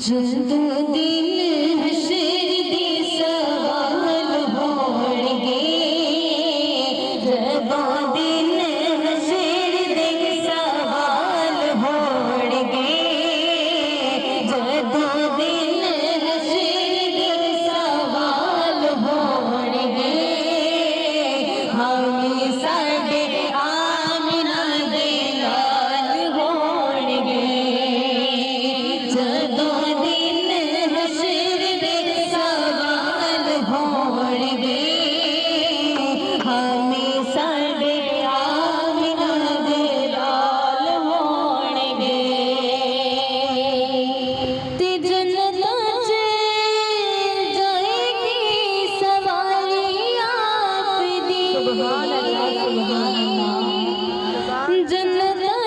जदों दिन हशर दे सवाल होणगे, जदों दिन हशर दे सवाल होणगे, जदों दिन हशर दे सवाल होणगे, हामी साडे आमिना दे लाल होणगे। जदों जन्नत